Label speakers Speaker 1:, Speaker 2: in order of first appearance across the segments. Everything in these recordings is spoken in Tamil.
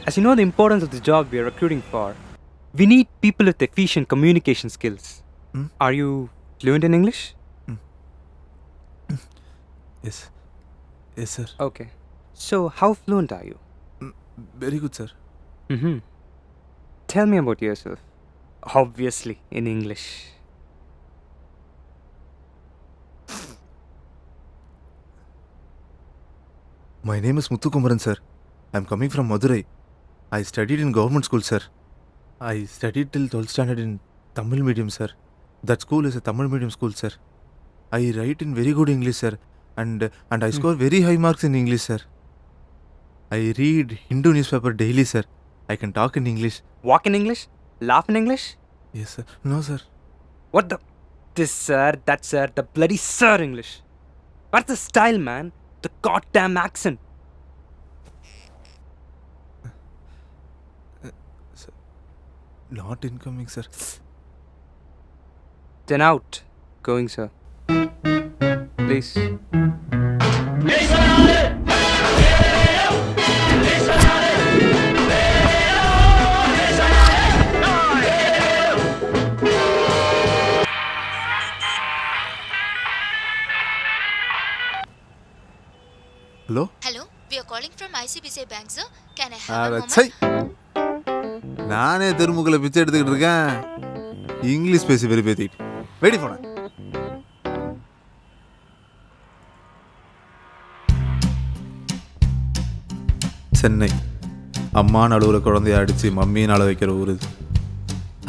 Speaker 1: As you know the importance of the job we are recruiting for, we need people with efficient communication skills. Are you fluent in English?
Speaker 2: Yes. Yes, sir.
Speaker 1: Okay. So, how fluent are you?
Speaker 2: Very good, sir.
Speaker 1: Tell me about yourself. Obviously, in English.
Speaker 2: My name is Muthukumaran, sir. I'm coming from Madurai. I studied in government school, sir. I studied till 12th standard in Tamil medium, sir. That school is a Tamil medium school, sir. I write in very good English, sir. And I score very high marks in English, sir. I read Hindu newspaper daily, sir. I can talk in English.
Speaker 1: Walk in English? Laugh in English?
Speaker 2: Yes, sir. No, sir.
Speaker 1: What the? This sir, that sir, the bloody sir English. What's the style, man? The goddamn accent.
Speaker 2: Not incoming, sir.
Speaker 1: Then out. Going, sir. Please.
Speaker 2: Hello?
Speaker 3: Hello, we are calling from ICBCI Bank, sir. Can I have a moment?
Speaker 2: சை நானே தெருமுகளை பிச்சை எடுத்துக்கிட்டு இருக்கேன் இங்கிலீஷ் பேசி வெறுப்பேத்திக்கிட்டு வெயிட் போன சென்னை அம்மான்னு அழுவுற குழந்தைய அடித்து மம்மின்னு அழ வைக்கிற ஊர் இது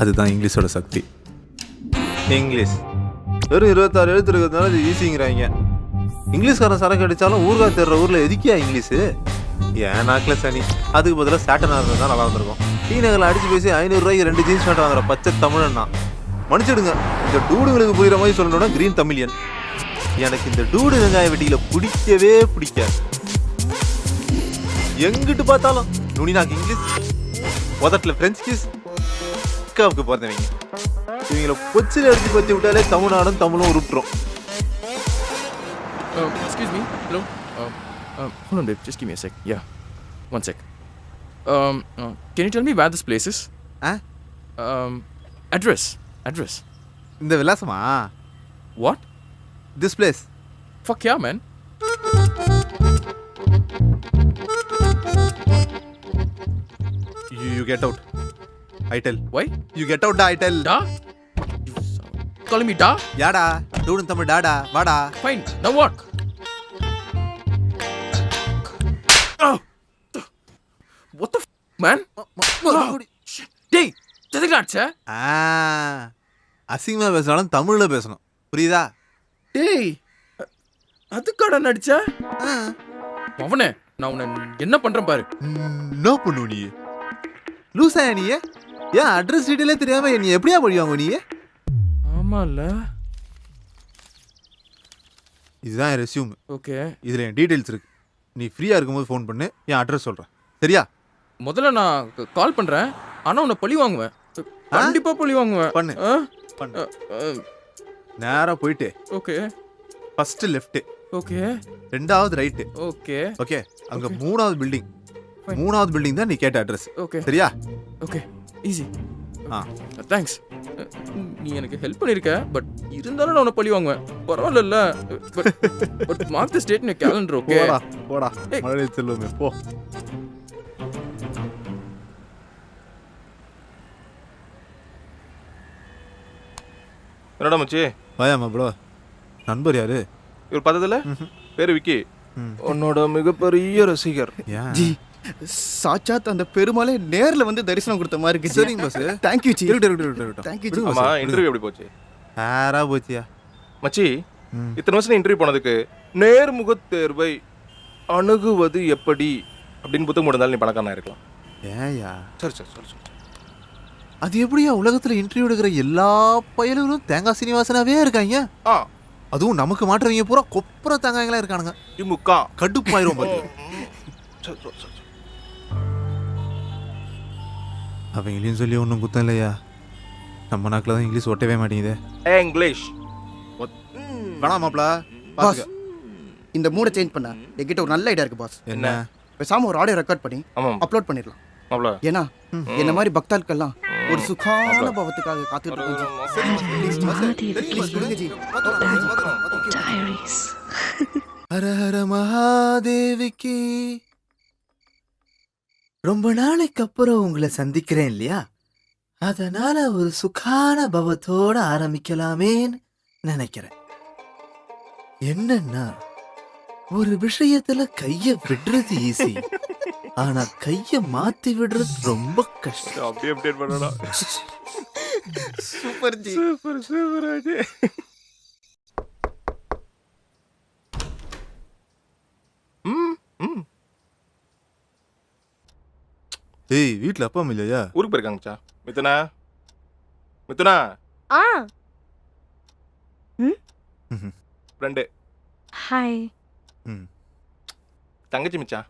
Speaker 2: அதுதான் இங்கிலீஷோட சக்தி இங்கிலீஷ் வெறும் 26 எழுத்து இருக்கிறதுனால அது ஈஸிங்கிறாங்க இங்கிலீஷ்காரன் சரக்கு அடித்தாலும் ஊர்கா தேடுற ஊரில் எதுக்கியா இங்கிலீஷு ஏன் நாக்கில் சனி அதுக்கு பதிலாக சேட்டனாக இருந்தால் தான் நல்லா இருந்திருக்கும் டீ நகரில் அடித்து பேசி 500 ரூபாய்க்கு 2 ஜீன்ஸ் பேண்ட் வாங்குற பச்சை தமிழன்னா மன்னிச்சிடுங்க இந்த டூடுங்களுக்கு புரிகிற மாதிரி சொல்லணும்னா கிரீன் தமிழியன் எனக்கு இந்த டூடு வெங்காய வெட்டியில் பிடிக்கவே பிடிக்காது எங்கிட்டு பார்த்தாலும் நுனினாக்கு இங்கிலீஷ் உதட்டில் ஃப்ரெஞ்ச் கிஸ் அக்காவுக்கு பிறந்தவங்க இவங்களை கொச்சில் எடுத்து பற்றி விட்டாலே தமிழ்நாடும் தமிழும் உருட்டுறோம்.
Speaker 4: Excuse me. Hello. Hold on, babe. Just give me a sec. Yeah. One sec. Can you tell me where this place is? Address.
Speaker 2: இந்த விலாசமா?
Speaker 4: What?
Speaker 2: This place.
Speaker 4: Fuck yeah, man.
Speaker 2: You get out. I tell.
Speaker 4: Why?
Speaker 2: You get out, I tell.
Speaker 4: Da? You calling me da?
Speaker 2: யாடா டூடுன்னு Tamil Tata வாடா.
Speaker 4: Fine. Now what? Oh! What the man? Shit. Hey! தெரிஞ்சாச்சா?
Speaker 2: அசிங்கமா பேசினாலும் தமிழ்ல பேசணும் புரியுதா?
Speaker 4: டேய் அதுக்காடா நடிச்ச? அவனே நான் உன்னை என்ன பண்றேன் பாரு.
Speaker 2: என்ன பண்ணுவ நீ? லூசா நீ? ஏன் அட்ரஸ் டீடைலே தெரியாம நீ எப்படியா படிவாங்க நீ?
Speaker 4: ஆமால.
Speaker 2: இதுதான் என் ரெஸ்யூம்.
Speaker 4: ஓகே.
Speaker 2: இதுல என் டீடைல்ஸ் இருக்கு. நீ ஃப்ரீயா இருக்கும்போது ஃபோன் பண்ணு என் அட்ரஸ் சொல்றேன். சரியா?
Speaker 4: முதல்ல நான் கால் பண்றேன். ஆனா உன்னை பழி வாங்குவேன். கண்டிப்பா பழி வாங்குவேன்.
Speaker 2: பண்ணு. நேரா போயிட்டு.
Speaker 4: ஓகே.
Speaker 2: First left.
Speaker 4: ஓகே.
Speaker 2: ரெண்டாவது ரைட்.
Speaker 4: ஓகே.
Speaker 2: ஓகே. அங்க மூணாவது பில்டிங். மூணாவது பில்டிங் தான் நீ கேட்ட அட்ரஸ்.
Speaker 4: ஓகே.
Speaker 2: சரியா?
Speaker 4: ஓகே. ஈஸி. தேங்க்ஸ். நீ எனக்கு ஹெல்ப் பண்ணிருக்க பட் இருந்தாலும் நான் உன்னை பழி வாங்குவேன். பரவாயில்ல. But mark the state in calendar. Okay.
Speaker 2: போடா. மழை செல்லுமே போ.
Speaker 5: என்னடா மச்சி?
Speaker 2: வாயாமா ப்ரோ. நண்பர் யாரு?
Speaker 5: இவர் பார்த்ததில்ல? பேரு விக்கி. உன்னோட மிகப்பெரிய ரசிகர்.
Speaker 6: ஜி சாட்சாத் அந்த பெருமாளே நேர்ல வந்து தரிசனம் கொடுத்த மாதிரி இருக்கு.
Speaker 2: சரிங்க பாஸ்.
Speaker 6: Thank you ji.
Speaker 2: இருக்கட்டும்.
Speaker 6: Thank you ji.
Speaker 5: ஆமா, இன்டர்வியூ எப்படி போச்சு?
Speaker 2: ஆரா போச்சியா
Speaker 5: மச்சி, இத்தனை வருஷம் இன்டர்வியூ போனதுக்கு நேர்முகத் தேர்வை அணுகுவது எப்படி அப்படின்னு புத்தகம் இருந்தாலும் நீ பணக்காரனா இருக்கலாம்.
Speaker 2: ஏயா?
Speaker 5: சரி.
Speaker 2: அது எப்படியா உலகத்துல இன்டர்வியூ எடுக்கிற எல்லா பயலுகளும் தேங்காய் சீனிவாசனாவே இருக்காங்க? அதுவும் நமக்கு மாட்டுறவங்க பூரா கொப்புற தேங்காய்களா இருக்கானுங்க.
Speaker 5: இமுக்கா
Speaker 2: கடுப்பாயிரும் பாரு. அவங்களையும் சொல்லி ஒன்றும் குத்தம் இல்லையா? நம்ம நாக்கில் தான் இங்கிலீஷ் ஒட்டவே மாட்டேங்குது.
Speaker 5: இங்கிலீஷ்
Speaker 2: வேணாமாப்ல
Speaker 6: பாஸ், இந்த மூட சேஞ்ச் பண்ண என்கிட்ட ஒரு நல்ல ஐடியா இருக்கு பாஸ்.
Speaker 2: என்ன?
Speaker 6: பேசாம ஒரு ஆடியோ ரெக்கார்ட் பண்ணி
Speaker 5: ஆமாம்
Speaker 6: அப்லோட் பண்ணிடலாம்.
Speaker 5: அவ்வளோ
Speaker 6: ஏன்னா என்ன மாதிரி பக்தாட்கள்லாம் ஒரு சுகான பவத்துக்காக காத்துட்டு இருக்கோம் ஜி. Please கொடுங்க ஜி.
Speaker 2: ஹர ஹர மகாதேவிக்கு. ரொம்ப நாளைக்கு அப்புறம் உங்களை சந்திக்கிறேன் இல்லையா, அதனால ஒரு சுகான பவத்தோட ஆரம்பிக்கலாமேன்னு நினைக்கிறேன். என்னன்னா, ஒரு விஷயத்துல கைய விடுறது ஈஸி, ஆனா கைய மாத்தி விடுறது ரொம்ப கஷ்டம்.
Speaker 5: அப்படியே அப்டேட் பண்ணடா.
Speaker 6: சூப்பர் ஜி.
Speaker 5: சூப்பர் சூப்பர் ஆஜி.
Speaker 2: ஏய், வீட்ல அப்பா அம்மா இல்லையா?
Speaker 5: ஊருக்கு போயிருக்காங்க மச்சான். மிதுனா மிதுனா
Speaker 7: ஆ
Speaker 5: ஃப்ரெண்டு
Speaker 7: ஹாய்.
Speaker 2: ம்.
Speaker 5: தங்கச்சி மச்சான்.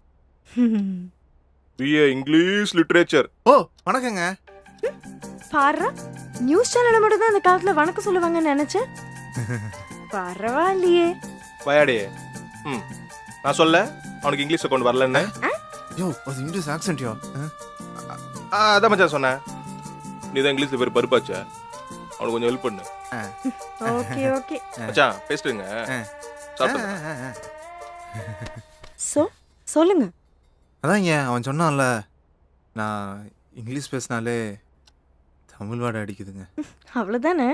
Speaker 5: BA English literature.
Speaker 2: ஓ, வணக்கங்க.
Speaker 7: பாரு, நியூஸ் சேனல்ல மட்டும் தான் அந்த காலத்துல வணக்கம் சொல்லுவாங்கன்னு நினைச்சேன். பரவாயில்லையே.
Speaker 5: வயாடி. நான் சொல்ல அவனுக்கு இங்கிலீஷ் கொண்டு வரலன்னு.
Speaker 2: யோ, அது இங்கிலீஷ் ஆக்சென்ட் யோ.
Speaker 5: அதான் மச்சான் சொன்னேன். நீ தான் இங்கிலீஷ்ல பேர் பருப்பாச்ச, அவனுக்கு கொஞ்சம் ஹெல்ப் பண்ணு.
Speaker 7: Okay okay.
Speaker 5: மச்சான் பேசிட்டுங்க. சாப்பிடுங்க.
Speaker 7: சொல்லுங்க.
Speaker 2: அதாங்க அவன் சொன்னான்ல, நான் இங்கிலீஷ் பேசினாலே தமிழ் வாடை அடிக்குதுங்க.
Speaker 7: அவ்வளவுதானே?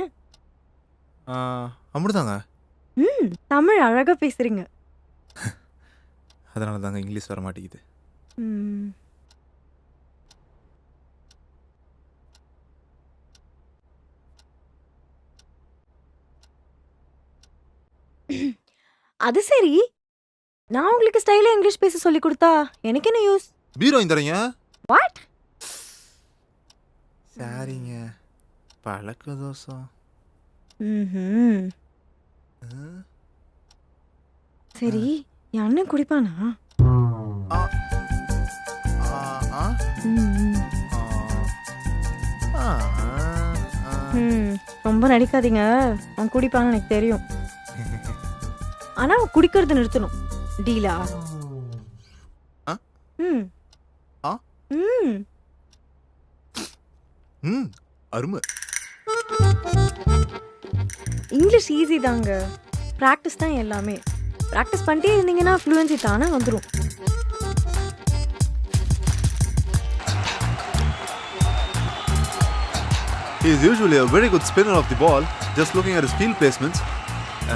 Speaker 2: அப்படிதாங்க.
Speaker 7: தமிழ் அழகா பேசுறீங்க.
Speaker 2: அதனால தாங்க இங்கிலீஷ் வர மாட்டேங்குது.
Speaker 7: அது சரி, நான் உங்களுக்கு ஸ்டைலா இங்கிலீஷ் பேச சொல்லி கொடுத்தா எனக்கு என்ன யூஸ்?
Speaker 2: பீரோ இந்தறீங்க.
Speaker 7: வாட்?
Speaker 2: சாரிங்க, பழக்க தோசம்.
Speaker 7: சரி, என் அண்ணன் குடிப்பானா? ரொம்ப நடிக்காதீங்க, அவன் குடிப்பான்னு எனக்கு தெரியும். ஆனா அவன் குடிக்கிறது நிறுத்தணும். டீலா?
Speaker 2: அருமை.
Speaker 7: இங்கிலீஷ் ஈஸி தாங்க, ப்ராக்டிஸ் தான் எல்லாமே. ப்ராக்டிஸ் பண்ணிட்டே இருந்தீங்கன்னா ஃப்ளூயன்சி தானே வந்துடும்.
Speaker 2: He is usually a very good spinner of the ball, just looking at his field placements.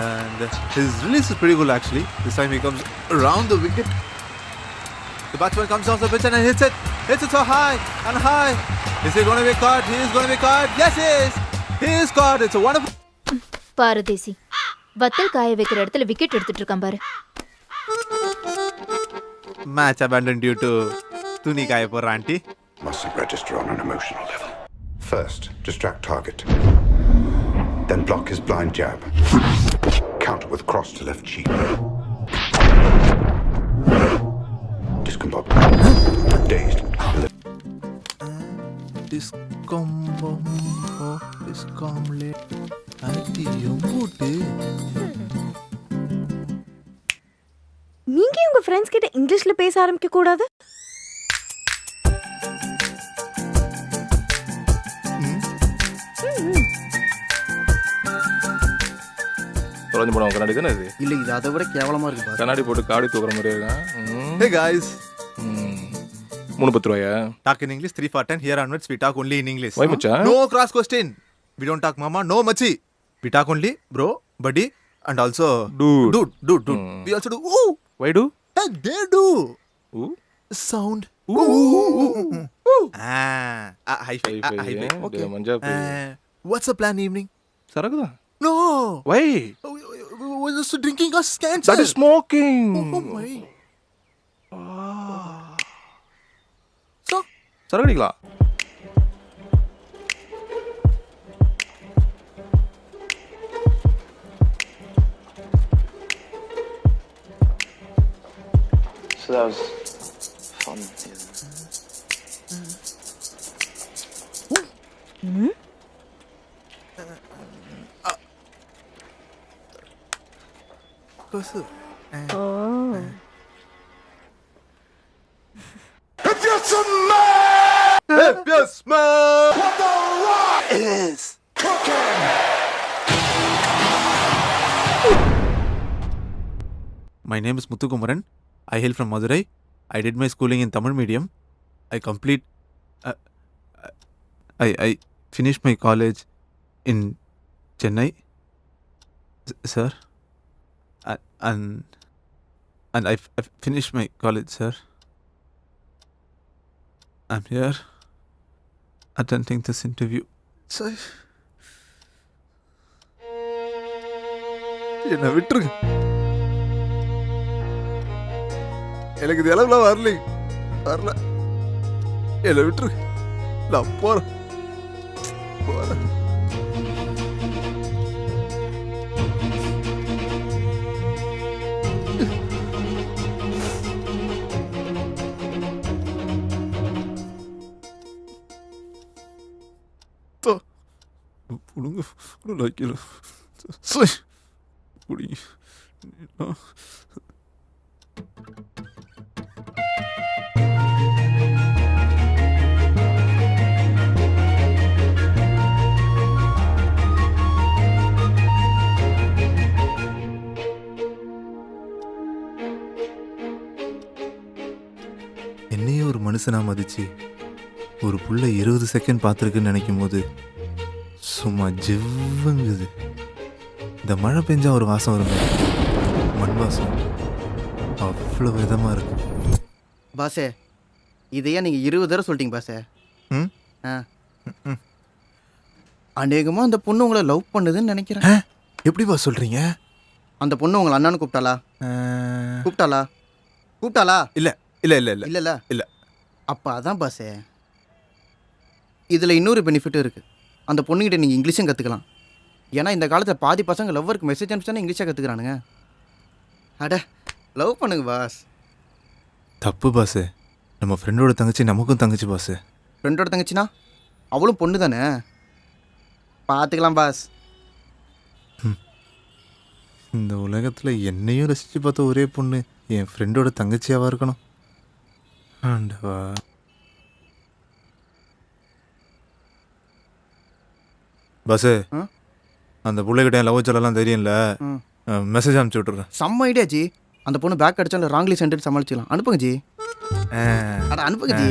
Speaker 2: And his release is pretty good actually. This time he comes around the wicket. The batsman comes off the pitch and hits it. Hits it so high and high. Is he going to be caught? He is going to be caught. Yes, he is. He is caught. It's a wonderful.
Speaker 3: பாரதேசி வத்தல் காய வைக்கிற இடத்துல விக்கெட் எடுத்துட்டு இருக்கான் பாரு.
Speaker 2: Match abandoned due to Tuni Kaya for auntie.
Speaker 8: Mustn't register on an emotional level. First, distract target. Then block his blind jab. Counter with cross to left cheek. Discombobulate. Dazed.
Speaker 2: Discombobulate. Auntie,
Speaker 7: நீங்க உங்க ஃப்ரெண்ட்ஸ் கிட்ட இங்கிலீஷ்ல பேச ஆரம்பிக்க கூடாது?
Speaker 5: தொலைஞ்சு போன கண்ணாடி தானே இது?
Speaker 6: இல்ல இது அதை விட கேவலமா இருக்கு பாரு.
Speaker 5: கண்ணாடி போட்டு காடி தூக்குற மாதிரி இருக்கான்.
Speaker 2: Hey guys.
Speaker 5: 310 ரூபாயா?
Speaker 2: Talk in English 3 for 10. Here onwards we talk only in English.
Speaker 5: Why macha?
Speaker 2: No cross question. We don't talk mama, no machi. We talk only bro, buddy, and also dude. We also do ooh.
Speaker 5: Why do?
Speaker 2: Hey, they do.
Speaker 5: Ooh.
Speaker 2: Sound.
Speaker 5: Ooh.
Speaker 2: High five. High five. Okay.
Speaker 5: மஞ்சா பே.
Speaker 2: What's the plan evening?
Speaker 5: சரக்குதா?
Speaker 2: No.
Speaker 5: Why?
Speaker 2: We're just drinking a cancer.
Speaker 5: That is smoking.
Speaker 2: Oh my. So,
Speaker 5: சரக்கு அடிக்கலாம்.
Speaker 9: So that was fun.
Speaker 7: Oh.
Speaker 8: If you're some man!
Speaker 2: Yes, man! What the rock is cooking! My name is Muthukumaran. I hail from Madurai. I did my schooling in Tamil medium. I finished my college in Chennai, sir. And I finished my college, sir. I'm here attending this interview. Sir, என்னை விட்டுருங்க. எனக்கு இது எல்லாம் வரல. என்னை விட்டுருங்க. நான் போறேன். புடுங்க புடிங்க. என்னையே ஒரு மனுஷனா மதிச்சு ஒரு புள்ள 20 செகண்ட் பார்த்துருக்குன்னு நினைக்கும் போது சும்மா ஜிவ்வுங்குது. இந்த மழை பெஞ்சா ஒரு வாசம் வருங்க, மண் வாசம் அவ்வளோ விதமாக இருக்கு.
Speaker 6: பாசே இதையா நீங்கள் 20 தடவை சொல்லிட்டீங்க பாசே. அநேகமாக அந்த பொண்ணு உங்களை லவ் பண்ணுதுன்னு நினைக்கிறேன்.
Speaker 2: எப்படி பாஸ் சொல்கிறீங்க?
Speaker 6: அந்த பொண்ணு உங்களை அண்ணான்னு கூப்பிட்டாளா? இல்லை. அப்போ அதான் பாசே. இதில் இன்னொரு பெனிஃபிட்டும் இருக்குது. அந்த பொண்ணுகிட்ட நீங்கள் இங்கிலீஷும் கற்றுக்கலாம். ஏன்னா இந்த காலத்தில் பாதி பசங்க லவ்வருக்கு மெசேஜ் அனுப்பிச்சானே இங்கிலீஷாக கற்றுக்குறானுங்க. அட லவ் பண்ணுங்க பாஸ்.
Speaker 2: தப்பு பாஸ். நம்ம ஃப்ரெண்டோட தங்கச்சி நமக்கும் தங்கச்சி பாஸ்.
Speaker 6: ஃப்ரெண்டோட தங்கச்சினா அவளும் பொண்ணு தானே, பார்த்துக்கலாம் பாஸ்.
Speaker 2: இந்த உலகத்தில் என்னையும் ரசித்து பார்த்த ஒரே பொண்ணு என் ஃப்ரெண்டோட தங்கச்சியாவாக இருக்கணும். ஆண்டவா. பாஸ், அந்த பிள்ளைகிட்ட லவ் சொல்லலாம் தெரியும்ல, மெசேஜ் அனுப்பிச்சி விட்டுறேன்.
Speaker 6: செம்ம ஐடியா ஜி. அந்த பொண்ணு பேக் அடிச்சாலும் ராங்லி சென்டர் சமாளிச்சிக்கலாம். அனுப்புங்க ஜி. அனுப்புங்க ஜி,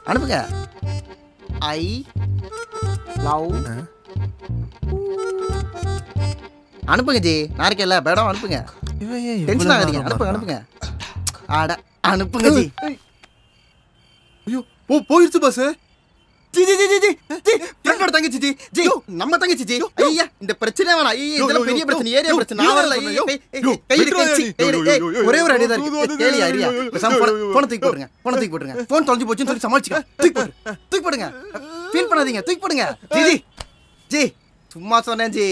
Speaker 6: அனுப்புங்க. ஐ லவ் அனுப்புங்க ஜி. நான் இருக்கேன்ல பேடம், அனுப்புங்க. டென்ஷன் ஆகாதீங்க, அனுப்புங்க. ஆட அனுப்புங்க ஜி.
Speaker 2: ஐயோ போயிடுச்சு பாஸ்.
Speaker 6: ஜி ஃப்ரெண்டோட தங்கச்சி ஜி நம்ம தங்கச்சி ஜி. ஐயா இந்த பிரச்சனை வேணாம். இதெல்லாம் பெரிய பிரச்சனை, ஏரியா பிரச்சனை. நான் வரல. ஒரே ஒரு அடி தான் இருக்கு. கேளியா ஐயா. போன தூக்கி போட்டுருங்க. போன் தொலைஞ்சு போச்சுன்னு சொல்லி சமாளிச்சுக்க. தூக்கி போடுங்க. ஃபீல் பண்ணாதீங்க, தூக்கி போடுங்க. ஜி சும்மா சொன்னேன் ஜி.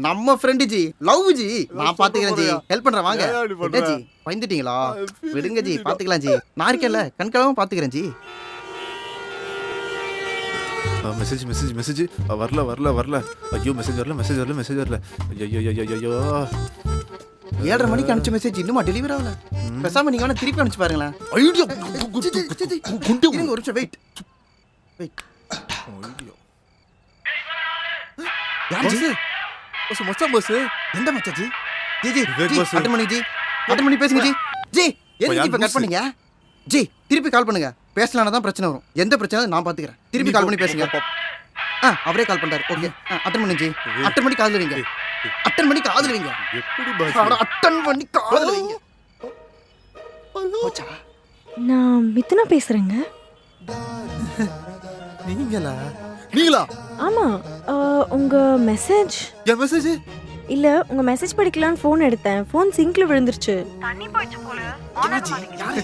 Speaker 6: நம்ம ஃப்ரெண்டு ஜி, லவ் ஜி. நான் பாத்துக்கிறேன் ஜி, ஹெல்ப் பண்றேன் வாங்க. என்ன ஜி பயந்துட்டீங்களா? விடுங்க ஜி, பாத்துக்கலாம் ஜி. நான் இருக்கேன்ல, கண்காணாம பாத்துக்கிறேன் ஜி.
Speaker 2: மெசேஜ் வரல. ஐயோ மெசேஜ் வரல. ஐயோ
Speaker 6: 7:30 மணிக்கு அனுப்பிச்ச மெசேஜ் இன்னுமா டெலிவரி ஆகல. பேசாம நீங்க வேணா திருப்பி அனுப்பிச்சு பாருங்களேன். ஐயோ இருங்க ஒரு நிமிஷம் வெயிட். யார் ஜி?
Speaker 2: மச்சான் பாஸ்.
Speaker 6: எந்த மச்சான் ஜி? ஜி அட்டன் பண்ணி பேசுங்க ஜி. ஜி எதுக்கு இப்ப கட் பண்ணீங்க? ஜி திருப்பி கால் பண்ணுங்க. பேசலானா தான் பிரச்சனை வரும். எந்த பிரச்சனை நான் பாத்துக்கிறேன். திருப்பி கால் பண்ணி பேசுங்க. அவரே கால் பண்றாரு. ஓகே அட்டன் பண்ணு ஜி. அட்டன் பண்ணி காதுல வைங்க. எப்படி பாஸ்? அட்டன் பண்ணி காதுல வைங்க. போச்சா?
Speaker 7: நான் மிதுனா பேசுறேங்க.
Speaker 2: நீங்களா?
Speaker 7: ஆமா. உங்க மெசேஜ்.
Speaker 2: என் மெசேஜ்
Speaker 7: இல்ல, உங்க மெசேஜ் படிக்கலாம்னு ஃபோன் எடுத்தேன். ஃபோன் சிங்க்ல விழுந்துருச்சு.
Speaker 6: தண்ணி போயிச்சு போல. என்னாச்சு? யாரு?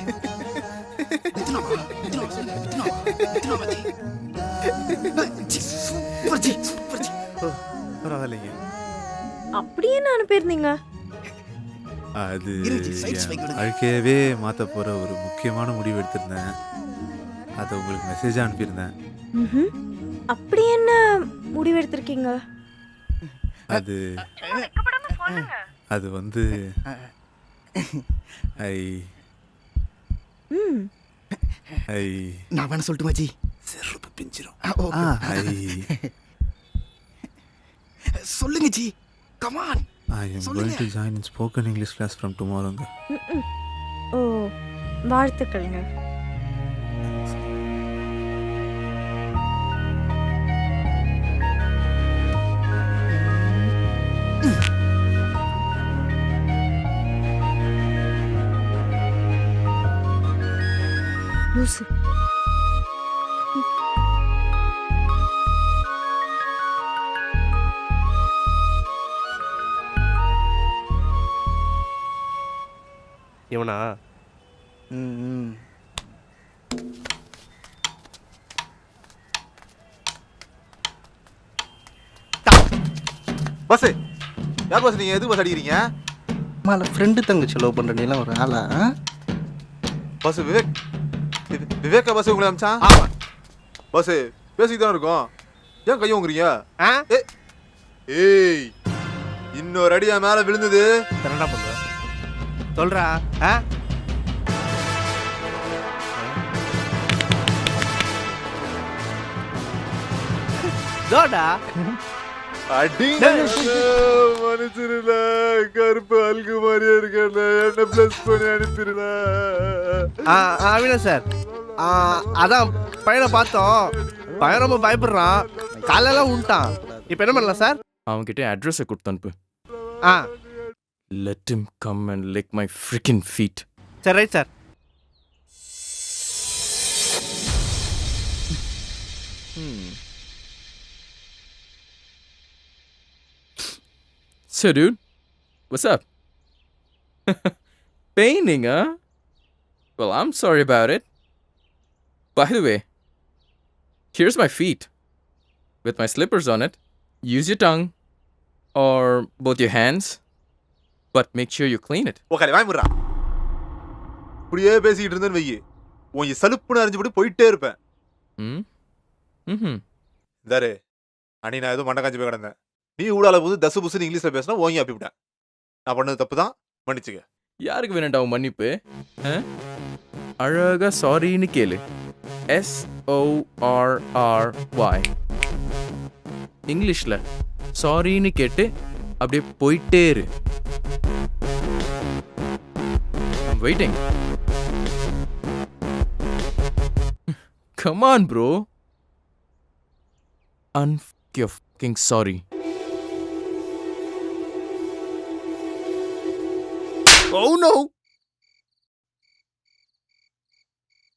Speaker 2: பரவாயில்லைங்க.
Speaker 7: அப்படியே நான் அனுப்பியிருந்தீங்க.
Speaker 2: அது வாழ்க்கையவே மாற்ற போகிற ஒரு முக்கியமான முடிவு எடுத்திருந்தேன். அதை உங்களுக்கு மெசேஜாக அனுப்பியிருந்தேன்.
Speaker 7: அப்படி என்ன முடிவு எடுத்திருக்கீங்க?
Speaker 2: அது வந்து
Speaker 6: நான் வேணா சொல்லட்டுமா ஜி?
Speaker 2: பிடிச்சிரும்
Speaker 6: ஓகே சொல்லுங்க ji come on
Speaker 2: I am going to join in spoken English class from டுமாரோங்க.
Speaker 7: ஓ வாழ்த்துக்கள்ங்க. லூசு.
Speaker 10: இவனா
Speaker 6: ம்
Speaker 2: பஸ் யார் பஸ் நீங்க எதுக்கு பஸ் அடிக்கிறீங்க?
Speaker 6: மால ஃப்ரெண்டு தங்கச்சி லவ் பண்ற நீலாம் ஒரு ஆளா
Speaker 2: பஸ் விவேக்கா பஸ் உங்களை அமிச்சான்? பஸ் பேசிட்டு தான் இருக்கோம், ஏன் கையை உங்குறீங்க? ஏய் இன்னொரு அடியா மேல விழுந்தது
Speaker 10: என்னடா பண்ற சொல்றா? தோடா
Speaker 2: அடி மனுஷருல கருப்பு அல்கு மாதிரியே இருக்கல, என்ன பிளஸ் பண்ணி அனுப்பிடுல.
Speaker 10: அவினா சார் அதான் பையனை பார்த்தோம், பையன் ரொம்ப பயப்படுறான், காலெல்லாம் உண்டான். இப்போ என்ன பண்ணலாம் சார்?
Speaker 4: அவன்கிட்ட அட்ரஸை கொடுத்து அனுப்பு.
Speaker 10: ஆ
Speaker 4: Let him come and lick my freaking feet.
Speaker 10: சரி right sir.
Speaker 4: So, dude, what's up? Painting, huh? Well, I'm sorry about it. By the way, here's my feet with my slippers on it. Use your tongue or both your hands, but make sure you clean it.
Speaker 2: Okay வாய்முறா, இப்படியே பேசிக்கிட்டு இருந்தேன்னு வையி உன் சலுப்புன்னு அறிஞ்சு போயிட்டே இருப்பேன். இந்தாரு அனி நான் ஏதோ மண்டை காஞ்சி போய் கிடந்தேன், நீ ஊடால போது தசு புசுன்னு இங்கிலீஷ்ல பேசினா ஓங்கி அப்பிவிட்டேன். நான் பண்ணது தப்பு தான், மன்னிச்சுக்க.
Speaker 4: யாருக்கு வேணும்டா உன் மன்னிப்பு? அழகா சாரின்னு கேளு. SORRY. இங்கிலீஷ்ல சாரின்னு கேட்டு அப்படியே போயிட்டே இரு. I'm waiting. Come on, bro. You're fucking sorry.
Speaker 6: Oh no.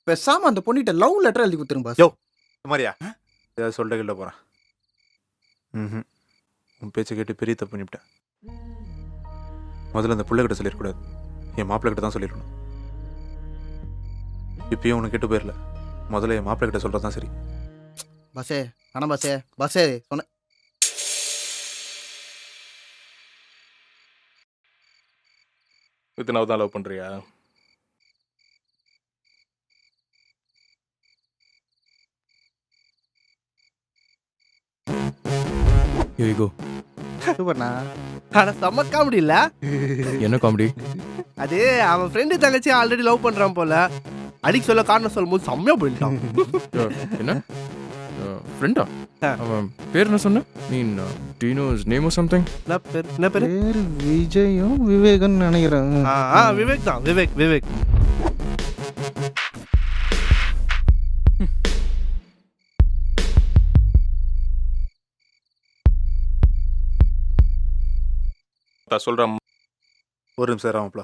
Speaker 6: பேசாம அந்த பொண்ணிட்ட லவ் லெட்டர் எழுதி கொடுத்துருங்க பாஸ்.
Speaker 2: யோ மாதிரியா ஏதாவது சொல்லிட்டு கிட்ட போகிறேன். உன் பேச்சை கேட்டு பெரிய தப்பு பண்ணிவிட்டேன். முதல்ல அந்த பிள்ளைகிட்ட சொல்லிடக்கூடாது, என் மாப்பிள்ளை கிட்ட தான் சொல்லிடணும். இப்பயும் உனக்கு கெட்டு போயிடல, முதல்ல என் மாப்பிள்ளை கிட்ட சொல்கிறது தான் சரி.
Speaker 6: பாஸே வேணாம் பாஸே, பாஸே சொன்ன
Speaker 5: வித்தினாவை தான் லவ் பண்ணுறியா?
Speaker 4: Here you go.
Speaker 6: சூப்பர்ண்ணா.
Speaker 10: ஆனா செம்ம காமெடி இல்ல?
Speaker 4: என்ன காமெடி?
Speaker 10: அது அவன் ஃப்ரெண்டு தங்கச்சி ஆல்ரெடி லவ் பண்றான் போல, அடிக்க சொல்ல காரணம் சொல்லும் போது செம்மையா போயிட்டான்.
Speaker 4: என்ன ஃப்ரெண்டா? அவன் பேர் என்ன சொன்ன? மீன் do you know his name or something?
Speaker 10: என்ன பேரு?
Speaker 6: விஜயும் விவேகன் நினைக்கிறேன்.
Speaker 10: விவேக் தான், விவேக் விவேக்.
Speaker 5: சொல்கிறேன்.
Speaker 2: ஒரு நிமிஷம் ராமப்ல.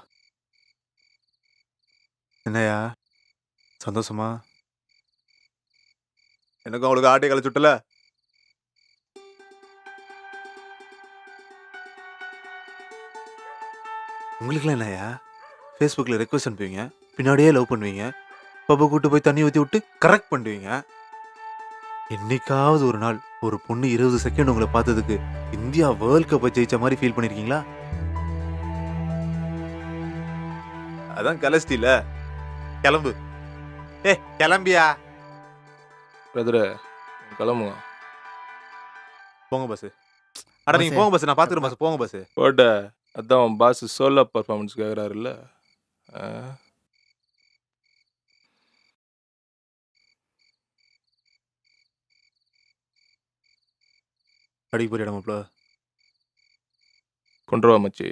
Speaker 2: என்னையா சந்தோஷமா? எனக்கும் அவளுக்கு ஆட்டை கழிச்சுட்டல. உங்களுக்குலாம் என்னையா ஃபேஸ்புக்கில் ரெக்வஸ்ட் அனுப்புவீங்க, பின்னாடியே லவ் பண்ணுவீங்க, பப்பை கூட்டு போய் தண்ணி ஊற்றி விட்டு கரெக்ட் பண்ணுவீங்க. என்னைக்காவது ஒரு நாள் ஒரு பொண்ணு 20 செகண்ட் உங்களை பார்த்ததுக்கு இந்தியா வேர்ல்ட் கப்பை ஜெயிச்ச மாதிரி ஃபீல் பண்ணியிருக்கீங்களா? அதான் கலஸ்டில கிளம்பு. கிளம்பியா
Speaker 5: பிரதரு கிளம்புங்க.
Speaker 2: போங்க பஸ். அட நீங்க போங்க பஸ், நான் பாத்துக்கிறேன் பஸ். போங்க பஸ்.
Speaker 5: போட்ட அதான் பாஸ் சோலோ பர்ஃபார்மன்ஸ் கேட்குறாருல்ல.
Speaker 2: அடிக்க போறியா மாப்பிள்ள?
Speaker 5: கொண்டு வா மச்சி.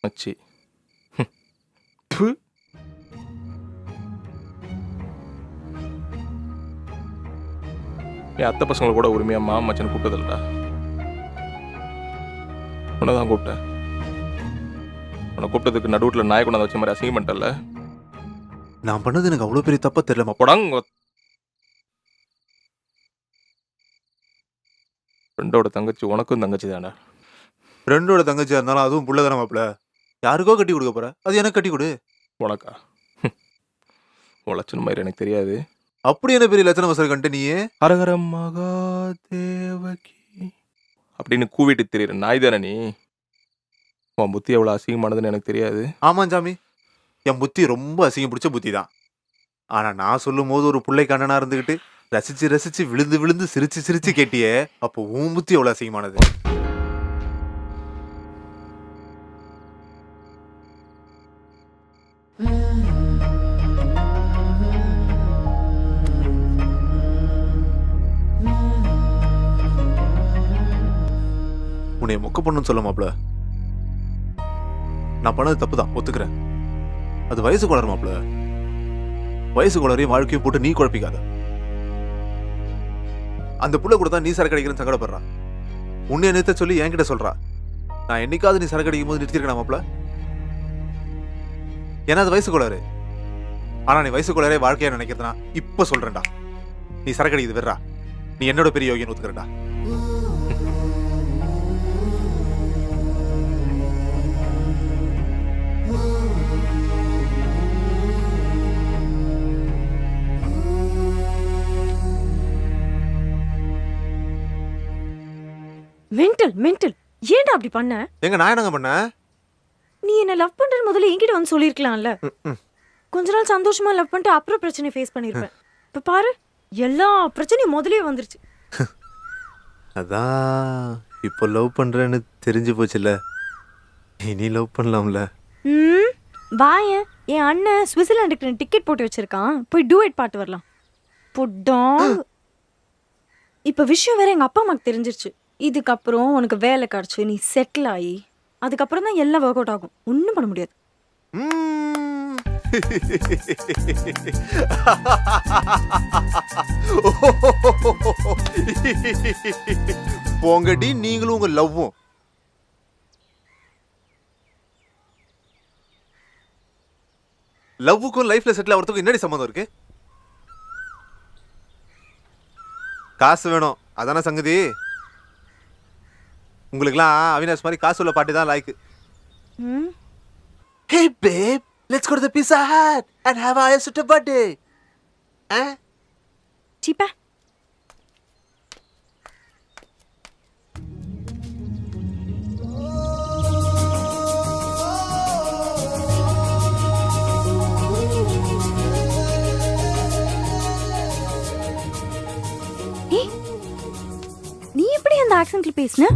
Speaker 5: மச்சி. ப்பு. என் அத்தை பசங்களை கூட உரிமையா மாமா மச்சன்னு கூப்பிட்டதில்லடா. உன்னை தான் கூப்பிட்டேன். உன்னை கூப்பிட்டதுக்கு நடுவில் நாய் கொண்டாந்து வச்ச மாதிரி அசிங்கம் பண்ணிட்டல.
Speaker 2: நான் பண்ணது எனக்கு அவ்வளோ பெரிய தப்பா தெரியல மாப்பிள்ள.
Speaker 5: போடாங்க. ஃப்ரெண்டோட தங்கச்சி உனக்கும் தங்கச்சி தானே.
Speaker 2: ஃப்ரெண்டோட தங்கச்சியா இருந்தாலும் அதுவும் புள்ள தானே மாப்பிள்ள. யாருக்கோ கட்டி கொடுக்க போற, அது எனக்கு கட்டி கொடு.
Speaker 5: உனக்கா? உழைச்சன மாதிரி எனக்கு தெரியாது.
Speaker 2: அப்படி என்ன பெரிய லட்சணம் வசதி கண்டு நீயே
Speaker 5: ஹரஹர மகாதேவகி அப்படின்னு கூவிட்டு தெரியுற நாய் தானே நீ. உன் புத்தி எவ்வளோ அசிங்கமானதுன்னு எனக்கு தெரியாது.
Speaker 2: ஆமாம் சாமி, என் புத்தி ரொம்ப அசிங்கம் பிடிச்ச புத்தி தான். ஆனால் நான் சொல்லும் போது ஒரு பிள்ளை கண்ணனா இருந்துக்கிட்டு ரசிச்சு ரசிச்சு விழுந்து விழுந்து சிரிச்சு சிரிச்சு கேட்டியே, அப்போ உன் புத்தி எவ்வளோ அசிங்கமானது. உன்னை மொக்க பொண்ணுன்னு சொல்ல மாப்ள. நான் பண்ணது தப்பு தான், ஒத்துக்கிறேன். அது வயசு குளர் மாப்ள. வயசு குளரையும் வாழ்க்கையும் போட்டு நீ குழப்பிக்காத. அந்த புள்ள கூட தான் நீ சரக்கு அடிக்கிறேன்னு சங்கடப்படுறான். உன்னை நிறுத்த சொல்லி என்கிட்ட சொல்றா. நான் என்னைக்காவது நீ சரக்கு அடிக்கும் போது நிறுத்திருக்கேன் மாப்ள? ஏன்னா அது வயசு குளரு. ஆனா நீ வயசு குளரே வாழ்க்கையா நினைக்கிறதுனா இப்ப சொல்றேன்டா, நீ சரக்கு அடிக்கிறது வெறா. நீ என்னோட பெரிய யோகியன்னு ஒத்துக்கிறேன்டா.
Speaker 7: Mental mental. ஏன்டா அப்படி பண்ண?
Speaker 2: எங்க நான் என்னங்க பண்ண?
Speaker 7: நீ என்ன லவ் பண்றது முதல்ல என்கிட்ட வந்து சொல்லிருக்கலாம்ல. கொஞ்ச நாள் சந்தோஷமா லவ் பண்ணிட்டு அப்புறம் பிரச்சனை ஃபேஸ் பண்ணிருப்பேன். இப்ப பாரு, எல்லா பிரச்சனையும் முதல்லயே வந்துருச்சு.
Speaker 2: அதான் இப்போ லவ் பண்றேன்னு தெரிஞ்சு போச்சுல்ல, இனி லவ் பண்ணலாம்ல.
Speaker 7: வாயேன், என் அண்ணன் சுவிட்சர்லாண்டுக்கு டிக்கெட் போட்டு வச்சிருக்கான். போய் டூயட் பாட்டு வரலாம். புட்டாங். இப்ப விஷயம் வேற எங்க அப்பா அம்மாக்கு தெரிஞ்சிருச்சு. இதுக்கப்புறம் உனக்கு வேலை கிடைச்சு நீ செட்டில் ஆகி அதுக்கப்புறம் தான் எல்லாம் ஒர்க் அவுட் ஆகும். ஒன்றும் பண்ண முடியாது.
Speaker 2: போங்கடி நீங்களும் உங்க லவ்வும். லவ்வுக்கும் லைஃப்ல செட்டில் ஆகிறதுக்கும் என்னடி சம்மந்தம் இருக்கு? காசு வேணும், அதான சங்கதி. உங்களுக்குலாம் அவினாஷ் மாதிரி காசு உள்ள பாட்டி தான் லாய்க்கு. Hey babe, let's go to the Pizza Hut and have our sister birthday.
Speaker 7: சீப்பா. நீ எப்படி அந்த ஆக்சென்ட்ல பேசுன?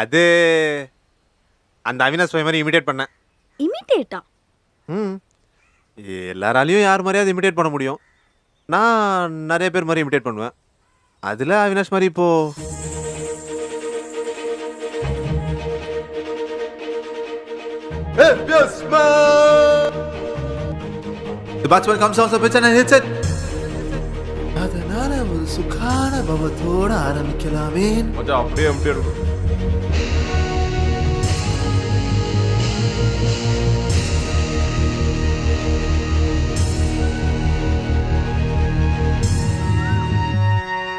Speaker 2: அது அந்த அவினாஷ் பை மாதிரி இமிடேட் பண்ணேன்.
Speaker 7: இமிடேட்டா?
Speaker 2: எல்லாராலையும் யார் மாதிரியாவது இமிடேட் பண்ண முடியும். நான் நிறைய பேர் மாதிரி இமிடேட் பண்ணுவேன். அதில் அவினாஷ் மாதிரி இப்போ The batsman comes off the pitch and hits it. அதனால ஒரு சுகான பவத்தோட ஆரம்பிக்கலாமே.
Speaker 5: மச்சான் அப்படியே அப்படியே இருக்கும்.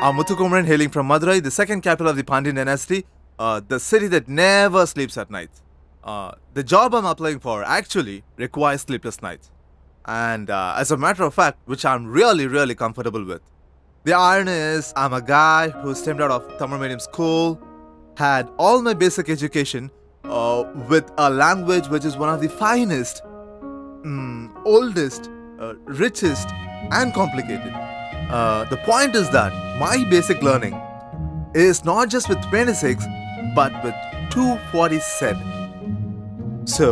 Speaker 2: I'm Muthukumaran, hailing from Madurai, the second capital of the Pandyan dynasty, the city that never sleeps at night. The job I'm applying for actually requires sleepless nights. And as a matter of fact, which I'm really, really comfortable with. The irony is, I'm a guy who stepped out of Tamil medium school, had all my basic education with a language which is one of the finest, oldest, richest, and complicated. The point is that my basic learning is not just with 26, but with 247. So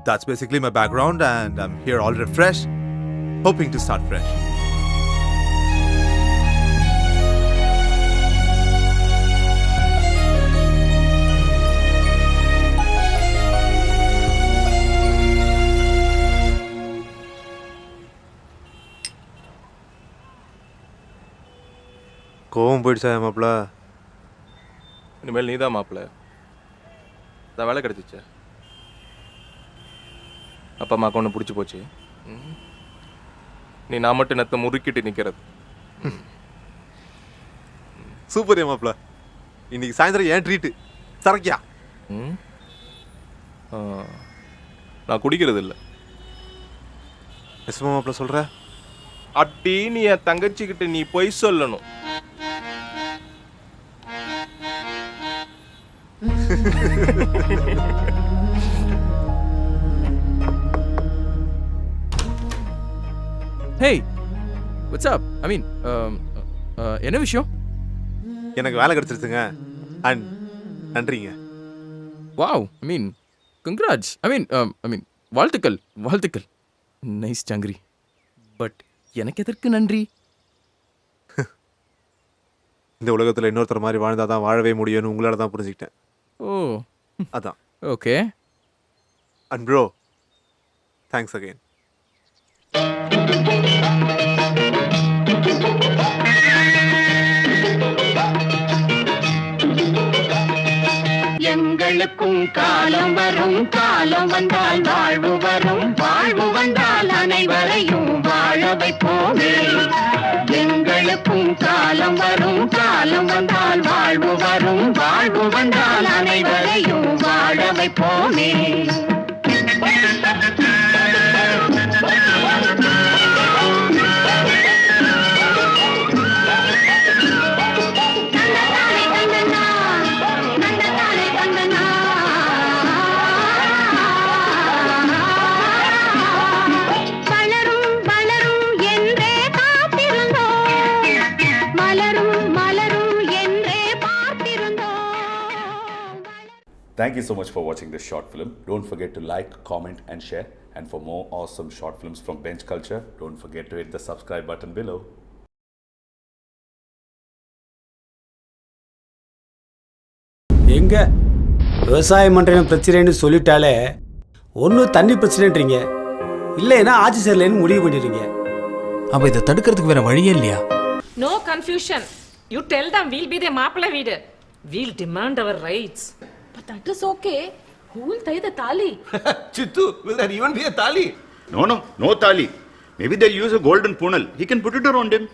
Speaker 2: that's basically my background, and I'm here all refreshed, hoping to start fresh. கோவம் போயிடுச்சா மாப்பிள்ள?
Speaker 5: இனிமேல் நீ தான் மாப்பிள்ள. அதான் வேலை கிடைச்சிச்சே. அப்பா அம்மாக்கு ஒன்று பிடிச்சி போச்சு. நீ நான் மட்டும் நத்த முறுக்கிட்டு நிற்கிறது.
Speaker 2: சூப்பர் மாப்பிள்ள. இன்னைக்கு சாயந்தரம் ஏன் ட்ரீட்டு சரக்கியா?
Speaker 5: நான் குடிக்கிறது இல்லை.
Speaker 2: எஸ்மா மாப்பிள்ள சொல்கிற?
Speaker 5: அப்படி நீ என் தங்கச்சிக்கிட்ட நீ பொய் சொல்லணும்.
Speaker 4: Hey, what's up? I mean, என்ன விஷயம்?
Speaker 2: எனக்கு வேலை கிடைச்சிருச்சுங்க. அண்ட் நன்றிங்க.
Speaker 4: Wow, I mean, congrats. I mean, வாழ்த்துக்கள். Nice ஜாங்கிரி. பட் எனக்கு எதற்கு நன்றி?
Speaker 2: இந்த உலகத்தில் இன்னொருத்தர் மாதிரி வாழ்ந்தால் தான் வாழவே முடியும்னு உங்களால தான் புரிஞ்சுக்கிட்டேன்.
Speaker 4: ஓ,
Speaker 2: அதான்.
Speaker 4: Okay.
Speaker 2: And bro, thanks again.
Speaker 11: எங்களுக்கும் காலம் வரும், காலம் வந்தால் வாழ்வு வரும், வாழ்வு வந்தால் அனைவரையும் வாழ வைப்போமே. எங்களுக்கும் காலம் வரும், காலம் வந்தால் வாழ்வு வரும், வாழ்வு வந்தால் அனைவரையும் வாழ வைப்போமே.
Speaker 12: Thank you so much for watching this short film. Don't forget to like, comment and share. And for more awesome short films from Bench Culture, don't forget to hit the subscribe button below.
Speaker 13: எங்க விவசாயம் பண்ணுறேன்னு பிரச்சனைன்னு சொல்லிட்டாலே ஒன்று தண்ணி பிரச்சனைன்றீங்க, இல்லைன்னா ஆட்சி சரியில்லைன்னு முடிவு பண்ணிடுறீங்க.
Speaker 14: அப்போ இதை தடுக்கிறதுக்கு வேற வழியே இல்லையா?
Speaker 15: No confusion. You tell them we'll be the மாப்பிள்ளை வீடு. We'll demand our rights. But that is okay. Who will tie the tali?
Speaker 5: Chittu, will there even be a tali?
Speaker 12: No tali. Maybe they'll use a golden punal. He can put it around him.